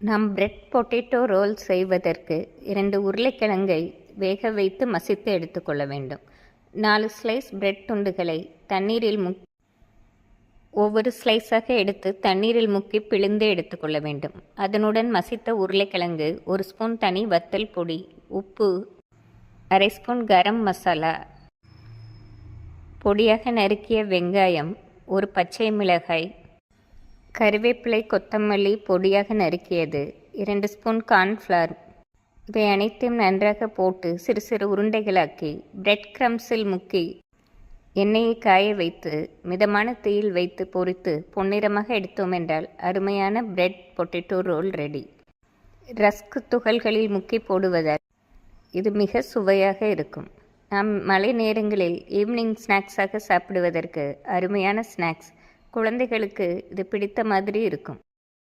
நாம் bread potato role செய்வதற்கு 2 உருளைக்கிழங்கை வேக வைத்து மசித்து எடுத்துக்கொள்ள வேண்டும். 4 ஸ்லைஸ் பிரெட் துண்டுகளை தண்ணீரில் ஒவ்வொரு ஸ்லைஸாக எடுத்து தண்ணீரில் முக்கி பிழிந்து எடுத்துக்கொள்ள வேண்டும். அதனுடன் மசித்த உருளைக்கிழங்கு, 1 ஸ்பூன் தனி வத்தல் பொடி, உப்பு, அரை ஸ்பூன் கரம் மசாலா, பொடியாக நறுக்கிய வெங்காயம், 1 பச்சை மிளகாய், கறிவேப்பிலை, கொத்தமல்லி பொடியாக நறுக்கியது, 2 ஸ்பூன் கார்ன்ஃப்ளவர், இவை அனைத்தையும் நன்றாக போட்டு சிறு சிறு உருண்டைகளாக்கி பிரெட் கிரம்ஸில் முக்கி எண்ணெயை காய வைத்து மிதமான தீயில் வைத்து பொரித்து பொன்னிறமாக எடுத்தோம் என்றால் அருமையான bread potato roll ready. Rusk துகள்களில் முக்கி போடுவதால் இது மிக சுவையாக இருக்கும். நாம் மழை நேரங்களில் ஈவினிங் ஸ்நாக்ஸாக சாப்பிடுவதற்கு அருமையான ஸ்நாக்ஸ். குழந்தைகளுக்கு இது பிடித்த மாதிரி இருக்கும்.